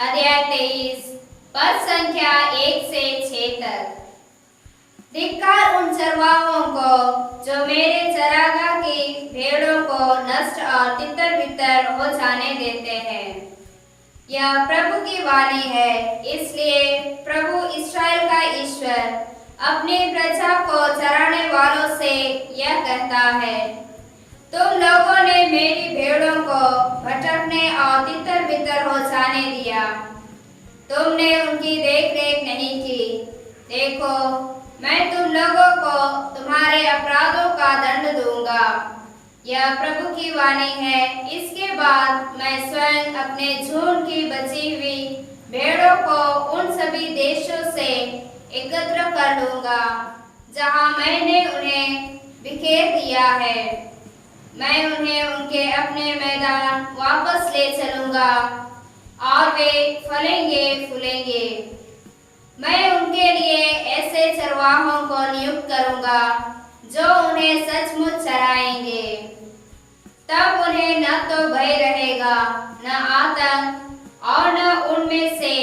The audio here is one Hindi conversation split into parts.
अध्याय 23 पद संख्या 1 से 6 तक। धिक्कार उन चरवाहों को जो मेरे चरागाह की भेड़ों को नष्ट और तितर बितर हो जाने देते हैं। यह प्रभु की वाणी है। इसलिए प्रभु इस्राएल का ईश्वर अपनी प्रजा को चराने वालों से यह कहता है, तुम लोगों ने मेरी भेड़ों को भटकने और तितर बितर हो जाने दिया। तुमने उनकी देख रेख नहीं की। देखो, मैं तुम लोगों को तुम्हारे अपराधों का दंड दूंगा। यह प्रभु की वाणी है। इसके बाद मैं स्वयं अपने झुंड की बची हुई भेड़ों को उन सभी देशों से एकत्र कर लूंगा जहां मैंने उन्हें बिखेर दिया है। मैं उन्हें उनके अपने मैदान वापस ले चलूंगा और वे फलेंगे फूलेंगे। मैं उनके लिए ऐसे चरवाहों को नियुक्त करूंगा जो उन्हें सचमुच चराएंगे। तब उन्हें न तो भय रहेगा, न आतंक, और न उनमें से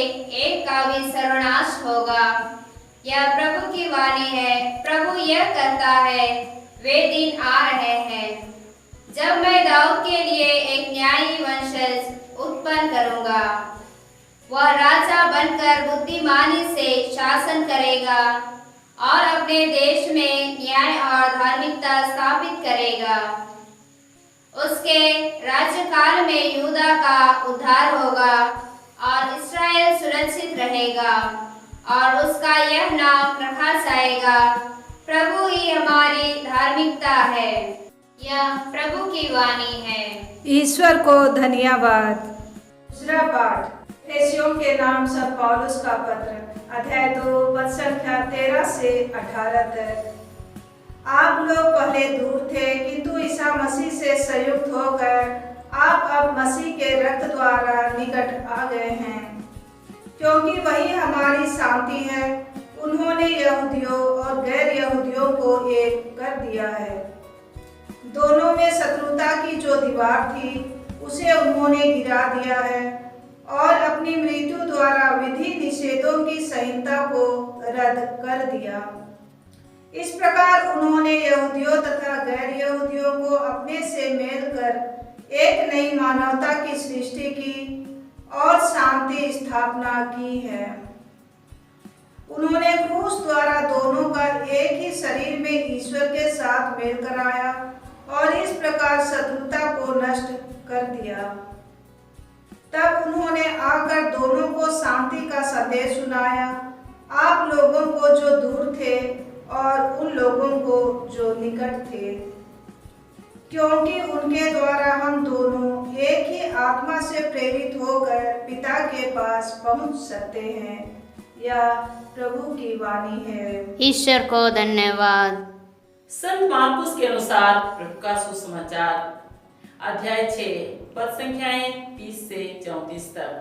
एक का भी सर्वनाश होगा। यह प्रभु की वाणी है। प्रभु यह कहता है, वे दिन आ रहे हैं जब मैं दाऊद के लिए एक न्यायी वंशज उत्पन्न करूंगा। वह राजा बनकर बुद्धिमानी से शासन करेगा और अपने देश में न्याय और धार्मिकता स्थापित करेगा। उसके राज्यकाल में यहूदा का उद्धार होगा और इस्राएल सुरक्षित रहेगा और उसका यह नाम रखा जाएगा, प्रभु ही हमारी धार्मिकता है। यह प्रभु की वाणी है। ईश्वर को धन्यवाद। दूसरा पाठ एफिसियों के नाम संत पौलुस का पत्र, अध्याय 2 पद संख्या 13 से 18 तक। आप लोग पहले दूर थे, किंतु ईसा मसीह से संयुक्त होकर आप अब मसीह के रक्त द्वारा निकट आ गए हैं, क्योंकि वही हमारी शांति है। उन्होंने यहूदियों और गैर यहूदियों को एक कर दिया है। दोनों में शत्रुता की जो दीवार थी उसे उन्होंने गिरा दिया है और अपनी मृत्यु द्वारा विधि निषेधों की संहिता को रद्द कर दिया। इस प्रकार उन्होंने यहूदियों तथा गैर यहूदियों को अपने से मेल कर एक नई मानवता की सृष्टि की और शांति स्थापना की है। उन्होंने क्रूस द्वारा दोनों का एक ही शरीर में ईश्वर के साथ मेल कराया और इस प्रकार शत्रुता को नष्ट कर दिया। तब उन्होंने आकर दोनों को शांति का संदेश सुनाया, आप लोगों को जो दूर थे और उन लोगों को जो निकट थे, क्योंकि उनके द्वारा हम दोनों एक ही आत्मा से प्रेरित होकर पिता के पास पहुंच सकते हैं। यह प्रभु की वाणी है। ईश्वर को धन्यवाद। संत मार्कुस के अनुसार प्रभु का सुसमाचार, अध्याय 6 पद संख्याएं 30 से 34 तक।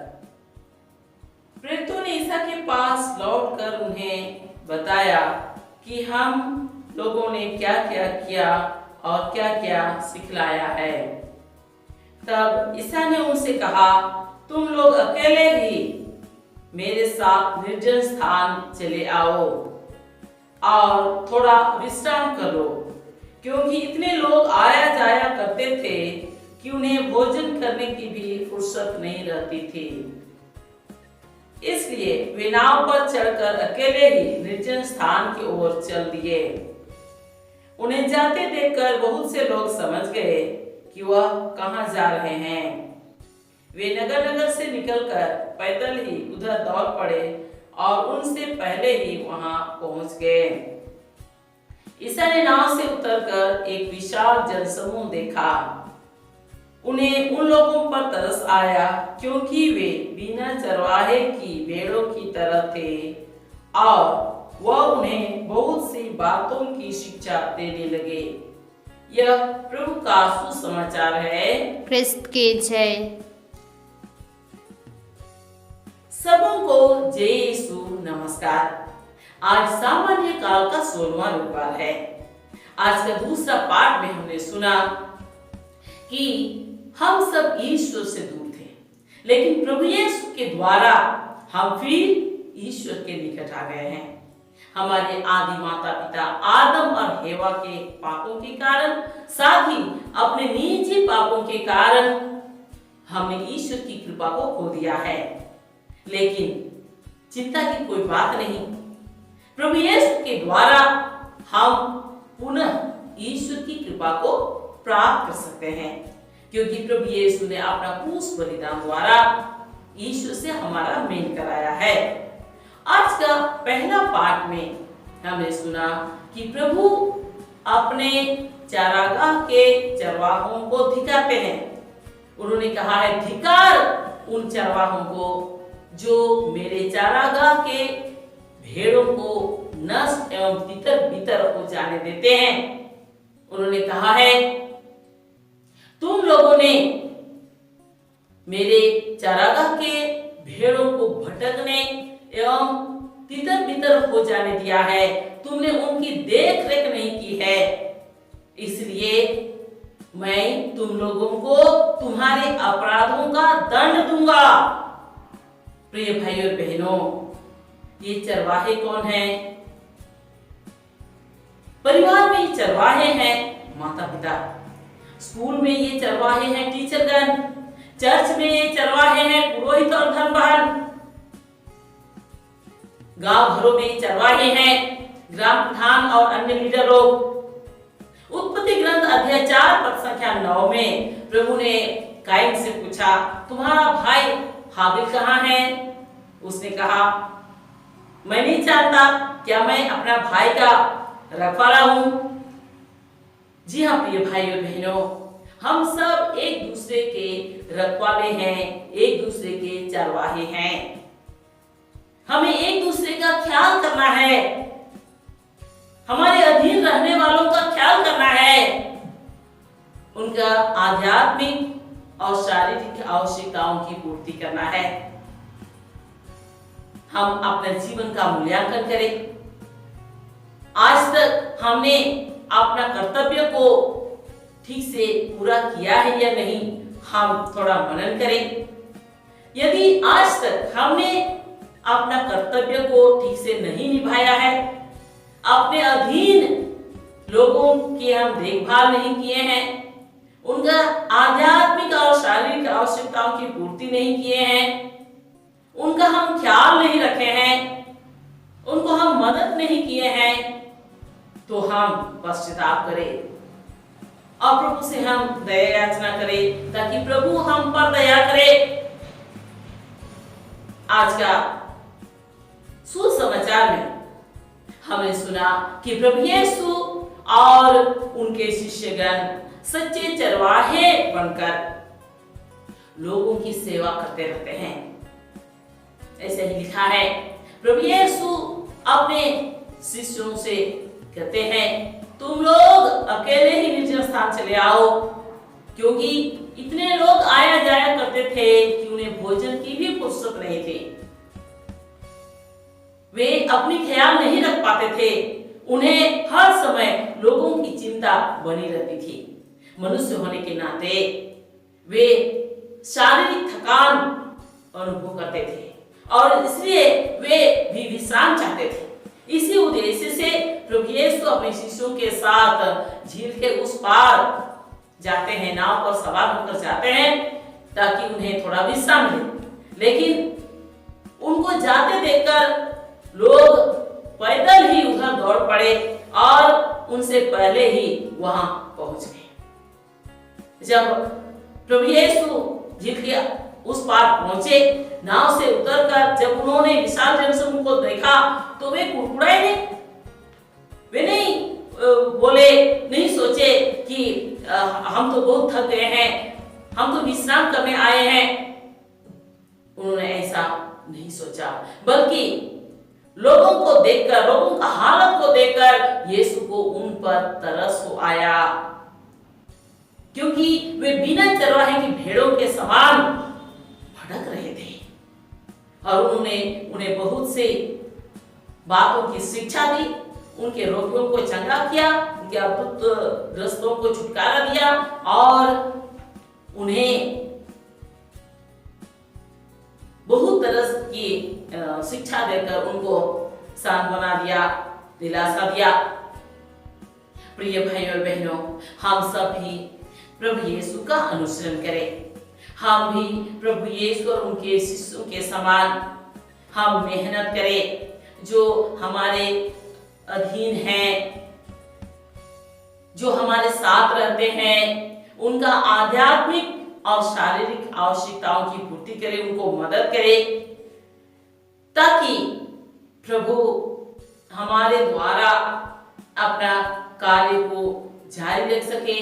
प्रेरितों ने ईसा के पास लौटकर उन्हें बताया कि हम लोगों ने क्या क्या किया और क्या क्या सिखलाया है। तब ईसा ने उनसे कहा, तुम लोग अकेले ही मेरे साथ निर्जन स्थान चले आओ और थोड़ा विश्राम करो, क्योंकि इतने लोग आया जाया करते थे कि उन्हें भोजन करने की भी फुर्सत नहीं रहती थी। इसलिए वे नाव पर चढ़कर अकेले ही निर्जन स्थान की ओर चल दिए। उन्हें जाते देखकर बहुत से लोग समझ गए कि वह कहां जा रहे हैं। वे नगर नगर से निकलकर पैदल ही उधर दौड़ पड़े और उनसे पहले ही वहां पहुंच गए। ईसा ने नाव से उतरकर एक विशाल जनसमूह देखा। उन्हें उन लोगों पर तरस आया, क्योंकि वे बिना चरवाहे की भेड़ों की तरह थे और वह उन्हें बहुत सी बातों की शिक्षा देने लगे। यह प्रभु का सुसमाचार है। क्रिस्त की जय। सबों को जय यीशु नमस्कार। आज सामान्य काल का 16वां रविवार है। आज का दूसरा पाठ में हमने सुना कि हम सब ईश्वर से दूर थे, लेकिन प्रभु यीशु के द्वारा हम फिर ईश्वर के निकट आ गए हैं। हमारे आदि माता पिता आदम और हेवा के पापों के कारण, साथ ही अपने निजी पापों के कारण हमने ईश्वर की कृपा को खो दिया है। लेकिन चिंता की कोई बात नहीं, प्रभु यीशु के द्वारा हम पुनः ईश्वर की कृपा को प्राप्त कर सकते हैं, क्योंकि प्रभु यीशु ने अपना क्रूस बलिदान द्वारा ईश्वर से हमारा मेल कराया है। आज का पहला पाठ में हमने सुना कि प्रभु अपने चारागाह के चरवाहों को धिक्कारते हैं। उन्होंने कहा है, धिक्कार उन चरवाहों को जो मेरे चारागाह के भेड़ों को नष्ट एवं तितर बितर हो जाने देते हैं। उन्होंने कहा है, तुम लोगों ने मेरे चारागाह के भेड़ों को भटकने एवं तितर बितर हो जाने दिया है, तुमने उनकी देख रेख नहीं की है, इसलिए मैं तुम लोगों को तुम्हारे अपराधों का दंड दूंगा। प्रिय भाई और बहनों, ये चरवाहे कौन हैं? परिवार में ये चरवाहे हैं माता पिता, स्कूल में ये चरवाहे हैं टीचरगण, चर्च में ये चरवाहे हैं पुरोहित और धर्मवान, गांव घरों में ये चरवाहे हैं ग्राम प्रधान और अन्य लीडर लोग। उत्पत्ति ग्रंथ अध्याय 4 पद संख्या 9 में प्रभु ने कायन से पूछा, तुम्हारा भाई हाबिल कहाँ है? उसने कहा, मैं नहीं जानता, क्या मैं अपना भाई का रखवाला हूं? जी हाँ प्रिय भाई और बहनों, हम सब एक दूसरे के रखवाले हैं, एक दूसरे के चरवाहे हैं। हमें एक दूसरे का ख्याल करना है, हमारे अधीन रहने वालों का ख्याल करना है, उनका आध्यात्मिक और शारीरिक आवश्यकताओं की पूर्ति करना है। हम अपने जीवन का मूल्यांकन करें। आज तक हमने अपना कर्तव्य को ठीक से पूरा किया है या नहीं, हम थोड़ा मनन करें। यदि आज तक हमने अपना कर्तव्य को ठीक से नहीं निभाया है, अपने अधीन लोगों की हम देखभाल नहीं किए हैं, उनका आध्यात्मिक और शारीरिक आवश्यकताओं की पूर्ति नहीं किए हैं, उनका हम ख्याल नहीं रखे हैं, उनको हम मदद नहीं किए हैं, तो हम पश्चाताप करें और प्रभु से हम दया याचना करें ताकि प्रभु हम पर दया करे। आज का सुसमाचार में हमने सुना कि प्रभु यीशु और उनके शिष्यगण सच्चे चरवाहे बनकर लोगों की सेवा करते रहते हैं। ऐसे ही लिखा है, प्रभु यीशु अपने शिष्यों से कहते हैं, तुम लोग अकेले ही निर्जन स्थान चले आओ, क्योंकि इतने लोग आया जाया करते थे कि उन्हें भोजन की भी फुर्सत नहीं थी। वे अपनी ख्याल नहीं रख पाते थे, उन्हें हर समय लोगों की चिंता बनी रहती थी। मनुष्य होने के नाते वे शारीरिक थकान अनुभव करते थे और इसलिए वे भी विश्राम चाहते थे। इसी उद्देश्य से प्रभु यीशु अपने शिष्यों के साथ झील के उस पार जाते हैं, नाव पर सवार होकर जाते हैं ताकि उन्हें थोड़ा विश्राम मिले। लेकिन उनको जाते देखकर लोग पैदल ही उधर दौड़ पड़े और उनसे पहले ही वहां पहुंच गए। जब प्रभु यीशु झील के उस पार पहुंचे, नाव से उतरकर जब उन्होंने विशाल जनसमूह को देखा तो वे कुड़कुड़ाए नहीं। वे नहीं बोले, नहीं सोचे कि हम तो बहुत थक गए हैं, हम तो विश्राम करने आए हैं। उन्होंने ऐसा नहीं सोचा, बल्कि लोगों को देखकर, लोगों का हालत को देखकर यीशु को उन पर तरस हो आया, क्योंकि वे बिना चरवाहे की भेड़ों के समान भटक रहे थे और उन्होंने उन्हें बहुत से बातों की शिक्षा दी, उनके रोगियों को चंगा किया, उनके अद्भुत ग्रस्तों को छुटकारा दिया और उन्हें शिक्षा देकर उनको सांत्वना दिया, दिलासा दिया। प्रिय भाइयों और बहनों, हम सब भी प्रभु यीशु का अनुसरण करें। हम भी प्रभु यीशु और उनके शिष्यों के समान हम मेहनत करें, जो हमारे अधीन हैं, जो हमारे साथ रहते हैं, उनका आध्यात्मिक और शारीरिक आवश्यकताओं की पूर्ति करें, उनको मदद करें, ताकि प्रभु हमारे द्वारा अपना कार्य को जारी रख सके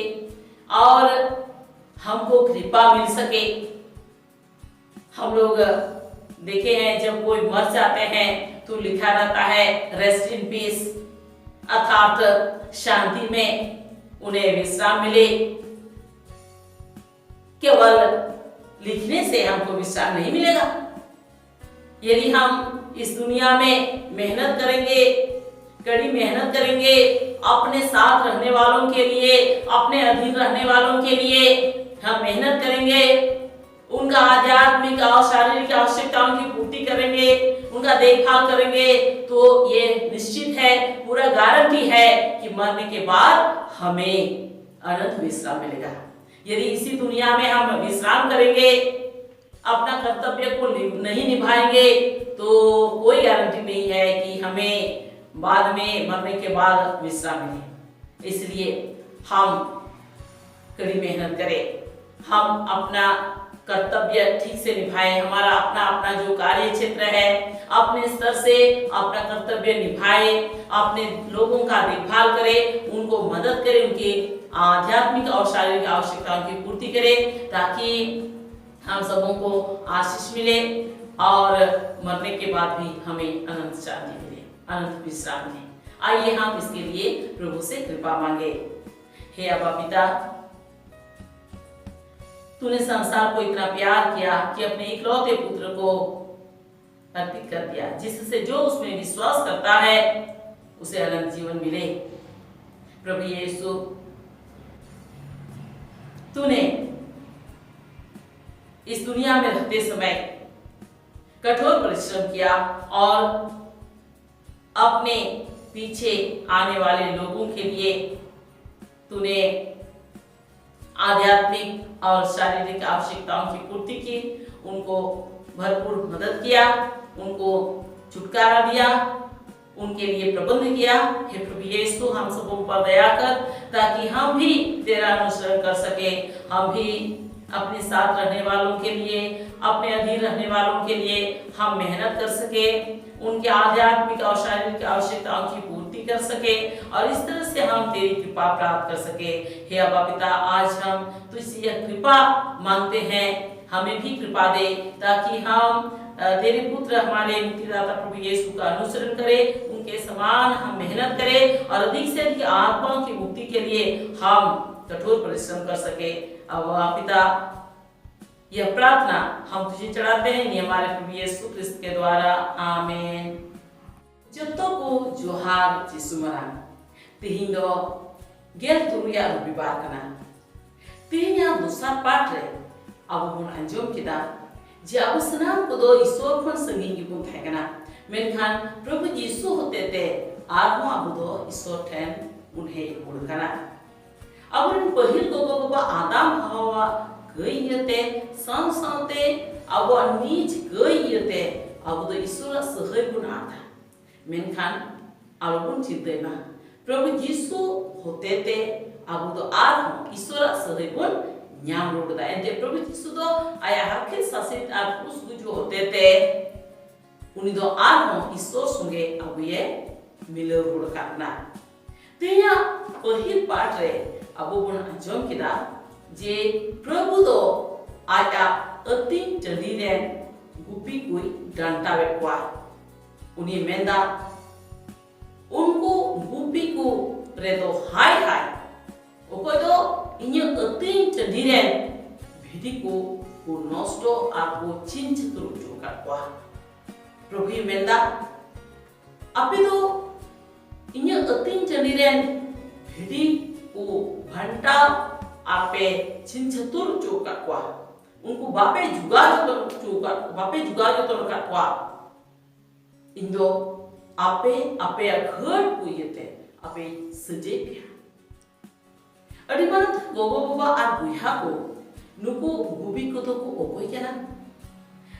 और हमको कृपा मिल सके। हम लोग देखे हैं जब कोई मर जाते हैं तो लिखा रहता है रेस्ट इन पीस, अर्थात शांति में उन्हें विश्राम मिले। केवल लिखने से हमको विश्राम नहीं मिलेगा। यदि हम इस दुनिया में मेहनत करेंगे, कड़ी मेहनत करेंगे, अपने साथ रहने वालों के लिए, अपने अधीन रहने वालों के लिए हम मेहनत करेंगे, उनका आध्यात्मिक और शारीरिक आवश्यकताओं की पूर्ति करेंगे, उनका देखभाल करेंगे, तो ये निश्चित है, पूरा गारंटी है कि मरने के बाद हमें अनंत विश्राम मिलेगा। यदि इसी दुनिया में हम विश्राम करेंगे, अपना कर्तव्य को नहीं निभाएंगे, तो कोई गारंटी नहीं है कि हमें बाद में मरने के बाद विश्राम मिले। इसलिए हम कड़ी मेहनत करें, हम अपना कर्तव्य ठीक से निभाएं, हमारा अपना अपना जो कार्य क्षेत्र है अपने स्तर से अपना कर्तव्य निभाएं, अपने लोगों का देखभाल करें, उनको मदद करें, उनकी आध्यात्मिक और शारीरिक आवश्यकताओं की पूर्ति करें, ताकि हम सबों को आशीष मिले और मरने के बाद भी हमें अनंत शांति मिले, अनंत विश्राम मिले। आइए हम इसके लिए प्रभु से कृपा मांगे। हे अब्बा पिता, तूने संसार को इतना प्यार किया कि अपने इकलौते पुत्र को अर्पित कर दिया, जिससे जो उसमें विश्वास करता है उसे अनंत जीवन मिले। प्रभु यीशु, तूने इस दुनिया में रहते समय कठोर परिश्रम किया और अपने पीछे आने वाले लोगों के लिए तूने आध्यात्मिक और शारीरिक आवश्यकताओं की पूर्ति की, उनको भरपूर मदद किया, उनको छुटकारा दिया, उनके लिए प्रबंध किया। हे प्रभु यीशु, हम सबों पर दया कर, ताकि हम भी तेरा अनुसरण कर सके, हम भी अपने साथ रहने वालों के लिए, अपने अधीन रहने वालों के लिए हम मेहनत कर सके, उनके आध्यात्मिक और शारीरिक आवश्यकताओं की पूर्ति कर सके और इस तरह से हम तेरी कृपा प्राप्त कर सके। हे अब्बा पिता, आज हम तुझसे यह कृपा मांगते हैं, हमें भी कृपा दे, ताकि हम तेरे पुत्र हमारे मुक्तिदाता प्रभु यीशु का अनुसरण करें, उनके समान हम मेहनत करें और अधिक से अधिक आत्माओं की मुक्ति के लिए हम कठोर परिश्रम कर सके। अब्बा पिता, यह प्रार्थना हम तुझे चढ़ाते हैं हमारे प्रभु यीशु क्रिस्त के द्वारा, आमीन। जत्तो को जोहार जिसुमरान तिहिं दो गेल तुरुया रविवार कना तिहिं दोसार पाठ रे अब बन अंजम किदा जे अब सनाम को दो ईश्वर खन संगी गिबुन थायकना, मेनखान प्रभु यीशु होते आत्मा अब दो ईश्वर ठेन उन्हें उड़कना। अब पहिल को बाबा आदम हवा गईयते सांसाते अब नीच गईयते अब दो ईश्वर सहय गुण आता, मेनखान आलबुन चिंतेमा प्रभु यीशु होते ते अब दो आत्मा ईश्वर सहय गुण न्याम रोड दा एंते प्रभु यीशु दो आया हरखे सासित आ पुरुष जो होते थे उन्हीं दो आत्मा ईश्वर संगे अब ये मिले रोड करना। तेया पहिल पाठ रे अब बन अंजम किदा जे प्रभु दो आया अतिन चंदीरे गुपी कोई डांटा बेटवा उन्हीं मेंदा उनको गुपी को रे दो हाय हाय ओको दो इन्हें अतिन चंदीरे भिड़ी को नष्टो आपको चिंच तुरु चुका हुआ प्रभु मेंदा अभी तो इन्हें अतिन चंदीरे भिड़ी को घंटा आपे चिंचतुर चौका हुआ उनको बापे जुगा जो तो चौका बापे जुगा जो तो रखा हुआ Indo ape ya घर को येते ape सजे पे अड़ी मन गोगो बाबा आर बुहा को नुकु गुबी को तो को ओकोई केना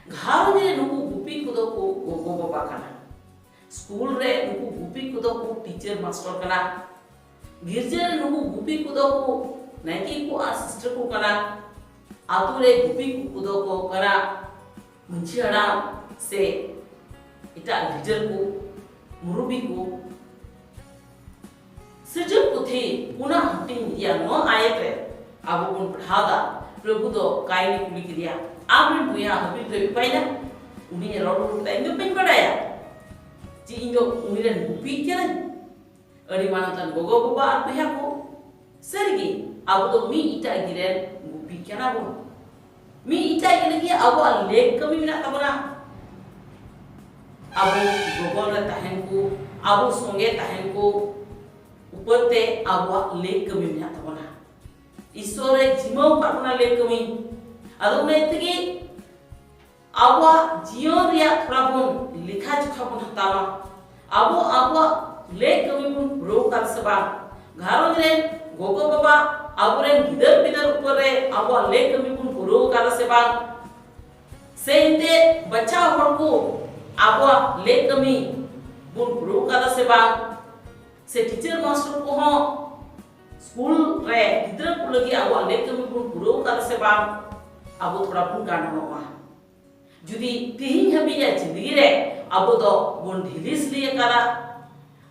घाव ने नुकु गुबी को तो को गोगो बाबा कना स्कूल रे नुकु गुबी को तो को टीचर मास्टर कना गिरजे रे नुकु गुबी को तो को नाइकी को आ सिस्टर को कना आतु रे गुबी को तो को कना मुंची अड़ा से इटा लीडर को मुरुबी को सजन को थे पुनः हटिंग या नो आए थे अब उन पढ़ादा प्रभु तो काई ने कुली किया आपने बुया हबी तो पाइला उन्हें रोड रोड टाइम में पेन पड़ाया जी इन जो उन्हें गुपी क्या नहीं अड़ी मानो तन गोगो बाबा आप बुया को सरगी अब तो मी इटा गिरे गुपी क्या ना बोल मी इटा गिरे किया अब लेक कभी भी ना तबना अब गोगो ने तहन को अब सोंगे तहन को ऊपर ते आवा लेक कमी में आता बना ईश्वर एक जिम्मा ऊपर बना लेक कमी अदो में इतनी आवा जियों रिया थोड़ा बुन लिखा चुका बुन हतावा आवा लेक कमी बुन रो कर सबा घरों में गोगो बाबा आबुरे गिदर पिदर ऊपर रे आवा लेक कमी बुन रो कर सबा सेंते बच्चा होड़ को आवा लेक कमी बुन रो कर सबा से टीचर मास्टर को हो स्कूल रे गिदर को लगी आवा लेक कमी बुन रो कर सबा आबो थोड़ा बुन गाना होगा जुदी तिहिं हबी या जिंदगी रे आबो तो बुन ढिलिस लिए करा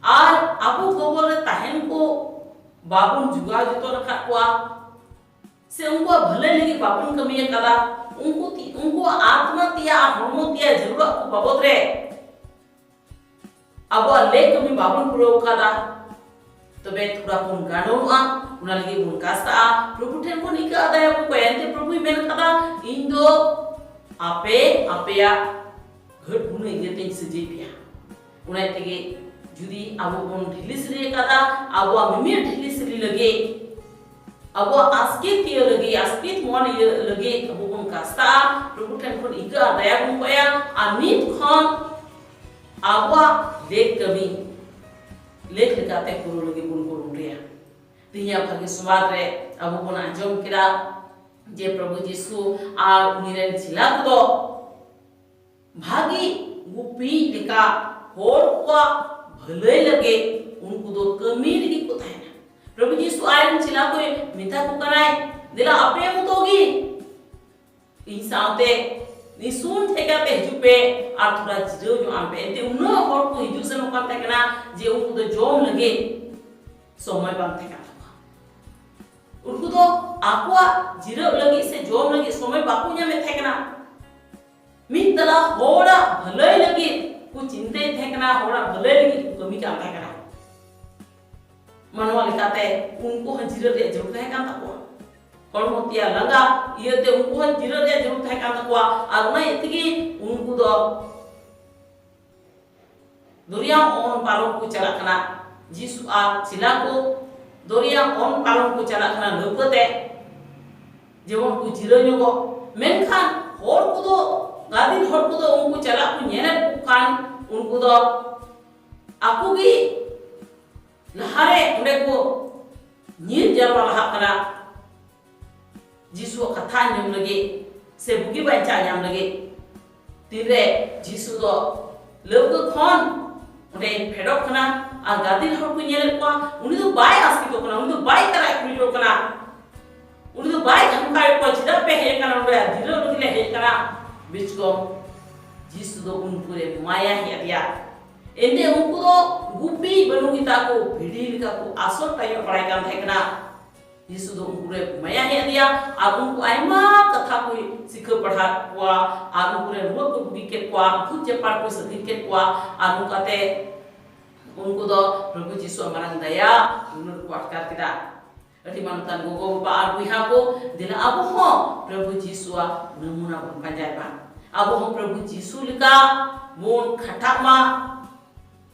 आर आबो गोबर रे तहन को बाबुन जुगा जतो रखा हुआ से उनको भले लगी बाबुन कमी करा उनको आत्मा तिया हरमो तिया जरूरत को बाबत रे अब लेक कमी बाबुन पुरो करा तबे थोड़ा बुन गानोआ उना लगी बुन कास्ता प्रभु ठेन को निका आदाय को एंते प्रभु मेन करा इन दो आपेया घर बुन इगते सजेपिया उना तेगे जुदी आबो बुन ढिलिस रे करा आबो मिमी ढिलिस रे लगे आबो आस्कित ये लगे आस्कित मन ये लगे आबो बुन कास्ता प्रभु ठेन को इगा आदाय को पया अनित खन आबो लेक कमी लेख लगाते पुरो लगे बुन को रुरिया तिया भागे सुमाद रे आबो बुन आंजम किरा जे प्रभु यीशु आर उनिरेन छिला को भागी गुपी लिका होर को भले लगे उनको दो कमी लगी को था प्रभु यीशु आयन छिला को मिता को कराए दिला अपे मुतोगी इंसानते निसुन थे क्या पे जुपे आर थोड़ा जिरो जो आम पे ते उन्नो होर को हिजु से मुकाम थे ना जे उनको तो जोम लगे समय बंद थे उनको तो आकुआ जिरो लगी से जोम लगी समय बाकुnya में थे ना मितला होड़ा भले लगी को चिंते थे ना होड़ा भले लगी कमी काम थे ना मनवा लिखाते उनको जिरो दे जरूरत है काम तको कलमतिया लगा ये ते उनको जिरो दे जरूरत है काम तको और ना इतनी उनको तो दुनिया ऑन पालों को चला करना जिसु आ चिला को दुनिया ऑन पालों को चला करना लुकते जेवन को जिरो न्योगो मेनखान होर को तो गादी होर को तो उनको चला को नेने खान उनको तो आपको की लहारे उन्हें को नीर जलवा लहा करा जिसु कथा न्यम लगे से बुगी बच्चा न्यम लगे तीरे जिसु तो लोग खान उन्हें फेडक करना आ गादी होर को नेने को उन्हें तो बाय आस्की तो करना उन्हें तो बाय करा कुली तो करना उन्हें तो बाय धमका को चिदा पे है करना उन्हें जिरो लगे है करना बीच को जिसु तो उन पूरे माया है दिया एंडे उनको तो गुपी बनूंगी ताको भिड़ील का को आसर टाइम पढ़ाई काम थे करना जिसु तो उन पूरे माया है दिया आप उनको आइमा कथा को सिख पढ़ा हुआ आप उन पूरे रुआ को बुगी के को खुद जे पार को सदी के को आप उनको कहते उनको तो प्रभु जिसु हमारा दया उन्होंने को अटकार किया अति मानतान गोगो बार बुहा को दिला अब हो प्रभु जिसु नमूना बन पंजाबा अब हम प्रभु जिसु लिखा मोन खटामा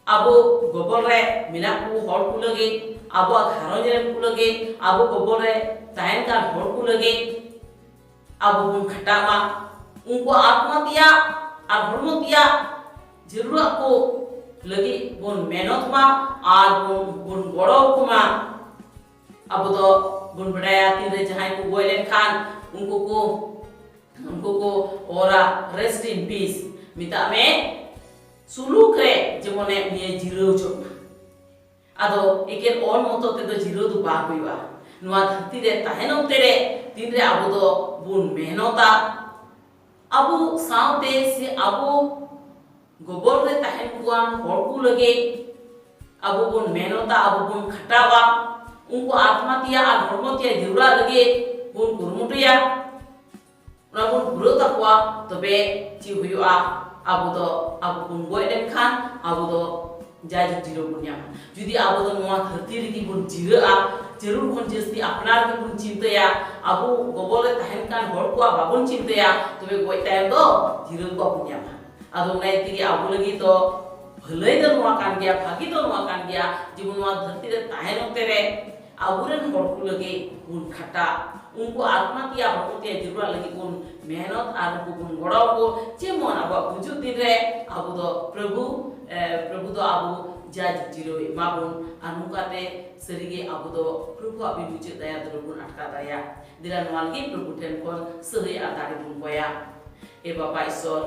अब गोबर रे मिना को हर को लगे अब घरों जन को लगे अब गोबर रे तायन का हर को लगे अब मोन खटामा उनको आत्मा दिया और धर्म दिया जरूर को लगी बुन मेहनत मा और बुन गड़ो को मा अब तो बुन बड़ाया तीन रे जहाँ को गोयले खान उनको को औरा रेस्ट इन पीस मिता में सुलूक रे जमोने ये जीरो जो अदो एकेर और मोतो ते तो जीरो दु बा हुईवा नुआ धरती रे ताहेनो तेरे तीन रे अब तो बुन मेहनता अब साउते से अब गोबर रे ताहेन कुआन होड़कू लगे अब बुन मेहनता अब बुन खटावा उनको आत्मा तिया और धर्म तिया जुड़ा लगे बुन कुरमुटिया उना बुन बुरो तकवा तबे ची हुआ अब बुन गोयलेन खान अब तो जाय जिरो बुनिया जुदी अब तो नुआ धरती रे की बुन जिरा जरूर कोन जस्ती अपनार के बुन चिंतया अब गोबर रे ताहेन कान होड़कू बाबुन चिंतया तबे गोय टाइम दो जिरो को बुनिया अदो नै तिगे अब लगी तो भलै द नुआ कान गया भागी तो नुआ कान गया जीवन नुआ धरती रे ताहेन तेरे आबुरन होड़कू लगे उन खटा उनको आत्मा की होते जुड़ा लगी उन मेहनत और उन गड़ो को जे मन अब बुझु दिन रे अब तो प्रभु तो अब जाज जिरो माबुन अनुकाते सरीगे अब तो प्रभु अभी बुझे दया दरबुन अटका दया दिला नवालगी प्रभु टेन कोन सही आधारे बुन गोया ए बाबा ईश्वर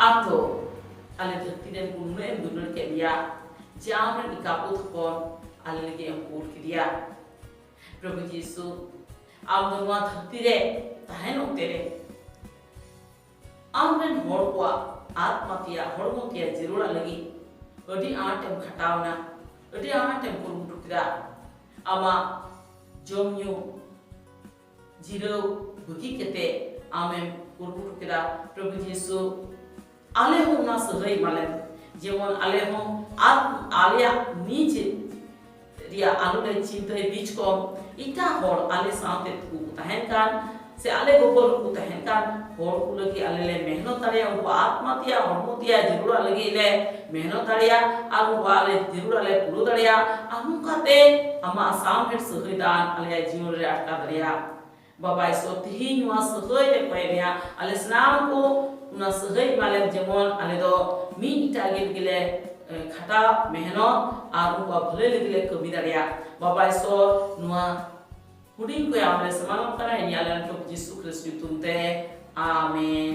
आप तो आले धरती रे बुन में दुनर के लिया जाम रे निकापुत कोन आले लगे अंकुर किया प्रभु यीशु आप दोनों धरती रे ताहेन तेरे आमरन होड़ को आत्मा तिया होड़मो तिया जरूरा लगी अडी आटेम खटावना अडी आटेम कुरुटुकिरा आमा जोमन्यू जिरो बुकी केते आमेम कुरुटुकिरा प्रभु यीशु आले हो ना सहै मालेन जेमन आले हो आलिया नीचे रिया आलू ने चिंते बीच को इटा होड़ आले साथे तू तहन कान से आले गोबर को तहन कान होड़ को लगी आले ले मेहनत तारिया उनको आत्मा तिया हरमो तिया जरूरा लगी ले मेहनत तारिया आलू वाले जरूरा ले पुरो तारिया आमु काते अमा आसाम हेड सहैदान आले जीवन रे अटका तारिया बाबा ईश्वर तिही नुआ सहै ले पयरिया आले स्नान को उना सहै माले जेमन आले दो मी इटा गिले खटा मेहनत और उनको भले लगे कमी दाड़िया बाबा ईश्वर नुआ हुडिंग को आमले समान करा याले तो यीशु ख्रिस्त तुमते आमेन।